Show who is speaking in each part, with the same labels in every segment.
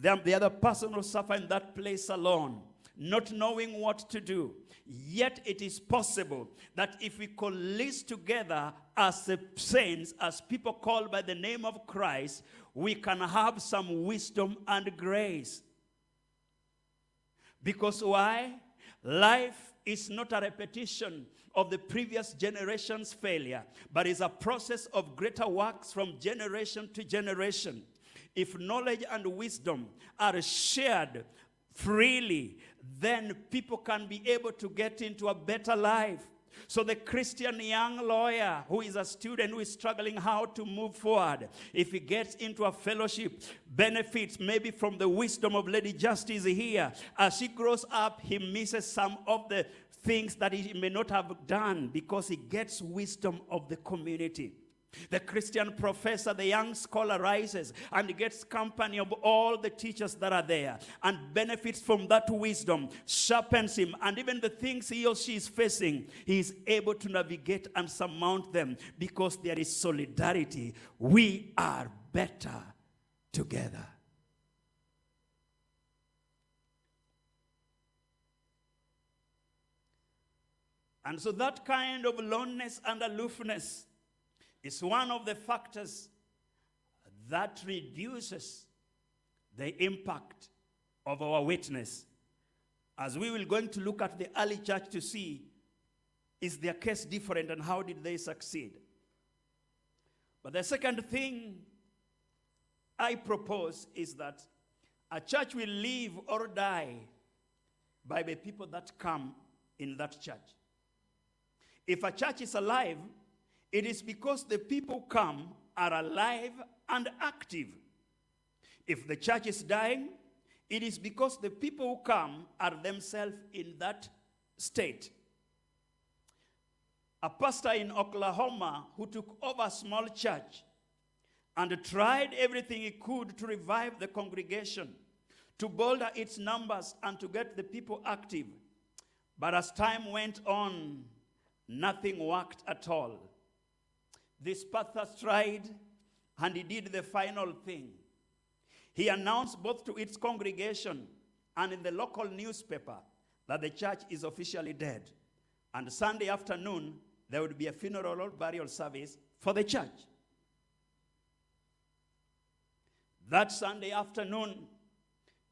Speaker 1: The other person will suffer in that place alone, not knowing what to do. Yet it is possible that if we coalesce together as saints, as people called by the name of Christ, we can have some wisdom and grace. Because why? Life is not a repetition of the previous generation's failure, but is a process of greater works from generation to generation. If knowledge and wisdom are shared freely, then people can be able to get into a better life. So the Christian young lawyer who is a student who is struggling how to move forward, if he gets into a fellowship, benefits maybe from the wisdom of Lady Justice here. As he grows up, he misses some of the things that he may not have done because he gets wisdom of the community. The Christian professor, the young scholar rises and gets company of all the teachers that are there and benefits from that wisdom, sharpens him, and even the things he or she is facing, he is able to navigate and surmount them because there is solidarity. We are better together. And so that kind of loneliness and aloofness is one of the factors that reduces the impact of our witness. As we will going to look at the early church to see, is their case different and how did they succeed? But the second thing I propose is that a church will live or die by the people that come in that church. If a church is alive, it is because the people who come are alive and active. If the church is dying, it is because the people who come are themselves in that state. A pastor in Oklahoma who took over a small church and tried everything he could to revive the congregation, to bolster its numbers and to get the people active. But as time went on, nothing worked at all. This pastor tried, and he did the final thing. He announced both to its congregation and in the local newspaper that the church is officially dead. And Sunday afternoon, there would be a funeral or burial service for the church. That Sunday afternoon,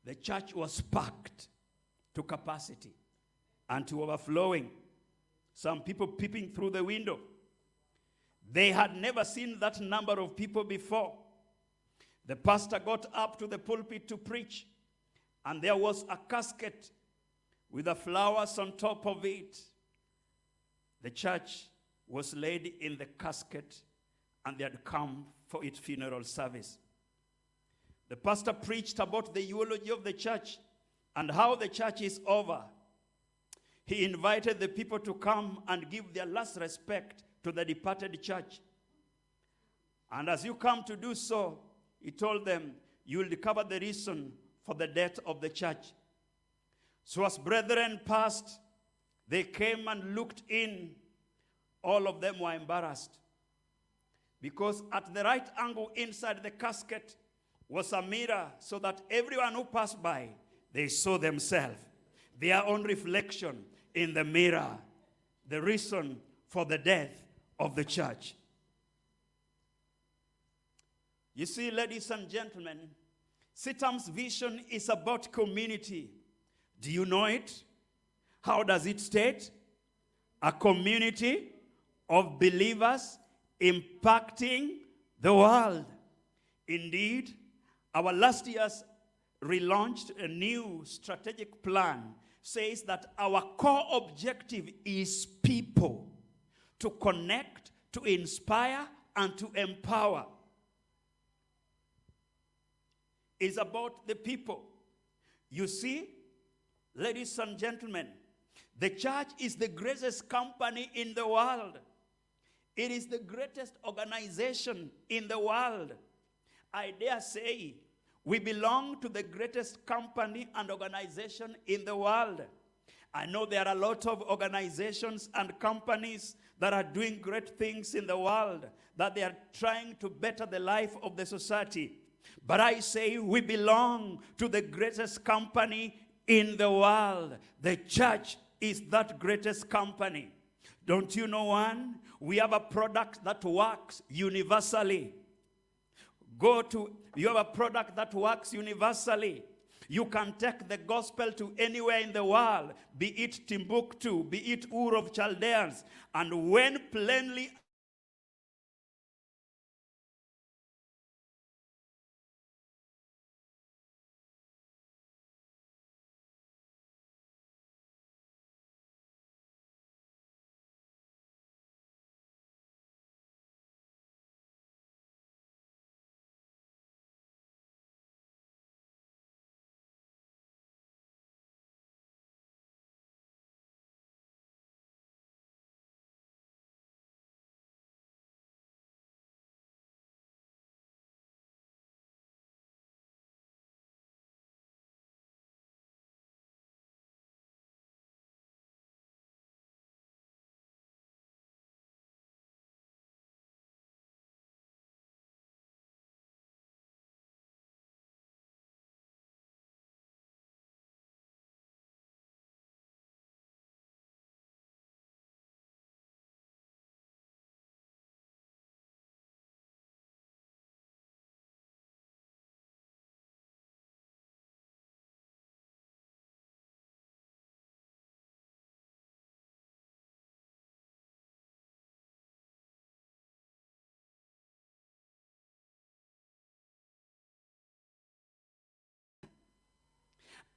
Speaker 1: the church was packed to capacity and to overflowing. Some people peeping through the window. They had never seen that number of people before. The pastor got up to the pulpit to preach, and there was a casket with the flowers on top of it. The church was laid in the casket, and they had come for its funeral service. The pastor preached about the eulogy of the church and how the church is over. He invited the people to come and give their last respect to the departed church. And as you come to do so, he told them, you will discover the reason for the death of the church. So as brethren passed, they came and looked in. All of them were embarrassed, because at the right angle inside the casket was a mirror, so that everyone who passed by, they saw themselves, their own reflection in the mirror, the reason for the death of the church. You see, ladies and gentlemen, CITAM's vision is about community. Do you know it? How does it state? A community of believers impacting the world. Indeed, our last year's relaunched a new strategic plan says that our core objective is people. To connect, to inspire, and to empower. It's about the people. You see, ladies and gentlemen, the church is the greatest company in the world. It is the greatest organization in the world. I dare say, we belong to the greatest company and organization in the world. I know there are a lot of organizations and companies that are doing great things in the world, that they are trying to better the life of the society. But I say we belong to the greatest company in the world. The church is that greatest company. Don't you know one? We have a product that works universally. You have a product that works universally. You can take the gospel to anywhere in the world, be it Timbuktu, be it Ur of Chaldeans, and when plainly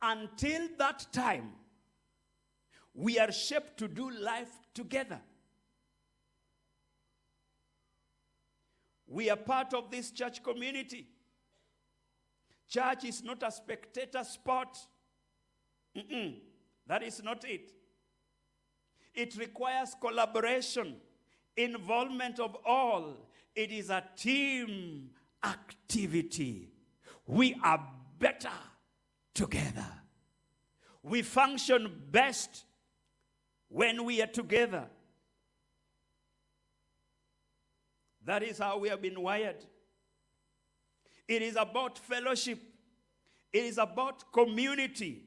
Speaker 1: until that time, we are shaped to do life together. We are part of this church community. Church is not a spectator sport. That is not it. It requires collaboration, involvement of all. It is a team activity. We are better together. We function best when we are together. That is how we have been wired. It is about fellowship. It is about community.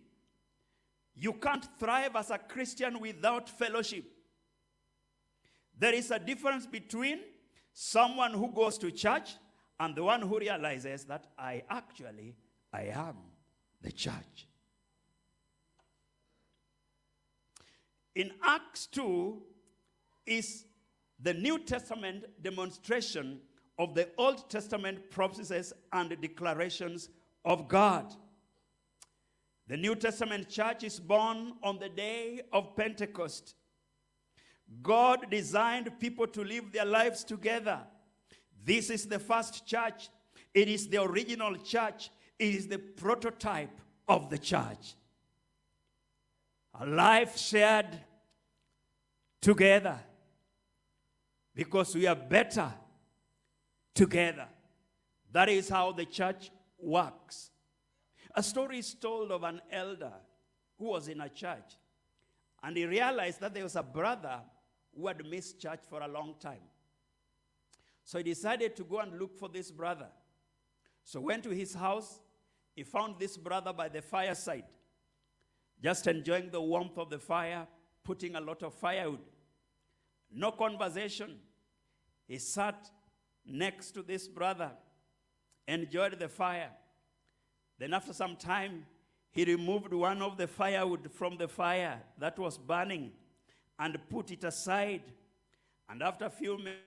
Speaker 1: You can't thrive as a Christian without fellowship. There is a difference between someone who goes to church and the one who realizes that I am the church. In Acts 2 is the New Testament demonstration of the Old Testament promises and declarations of God. The New Testament church is born on the day of Pentecost. God designed people to live their lives together. This is the first church. It is the original church. It is the prototype of the church. A life shared together because we are better together. That is how the church works. A story is told of an elder who was in a church, and he realized that there was a brother who had missed church for a long time. So he decided to go and look for this brother. So went to his house. He found this brother by the fireside, just enjoying the warmth of the fire, putting a lot of firewood. No conversation. He sat next to this brother, enjoyed the fire. Then after some time, he removed one of the firewood from the fire that was burning and put it aside. And after a few minutes,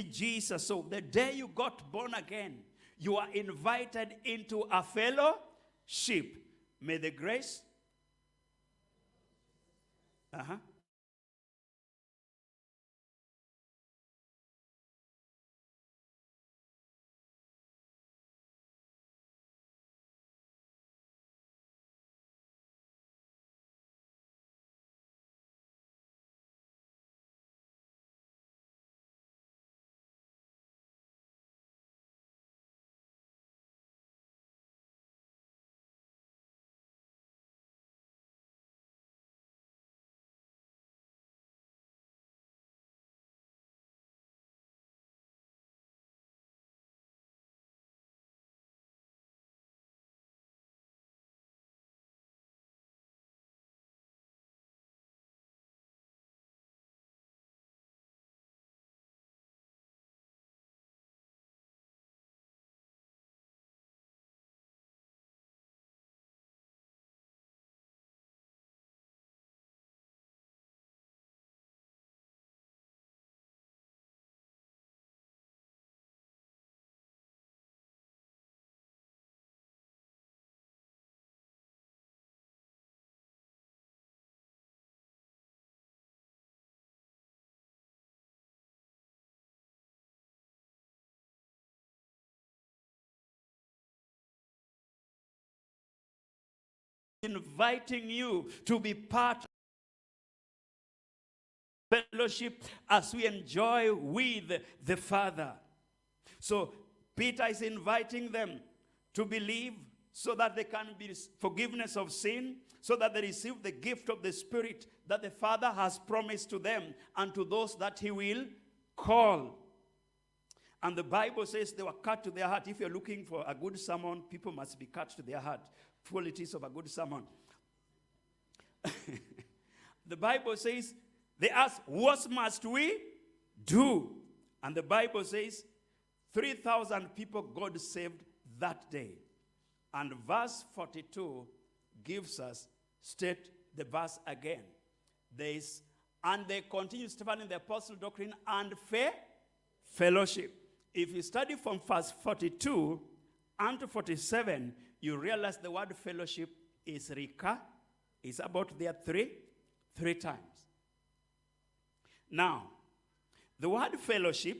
Speaker 1: Jesus. So the day you got born again, you are invited into a fellowship. May the grace. Inviting you to be part of fellowship as we enjoy with the Father. So Peter is inviting them to believe so that there can be forgiveness of sin, so that they receive the gift of the Spirit that the Father has promised to them and to those that he will call. And the Bible says they were cut to their heart. If you're looking for a good sermon, people must be cut to their heart. Qualities of a good sermon. The Bible says, they ask, what must we do? And the Bible says, 3,000 people God saved that day. And verse 42 gives us, state the verse again. And they continue studying the apostle doctrine and fellowship. If you study from verse 42 and to 47, you realize the word fellowship is about there three times. Now, the word fellowship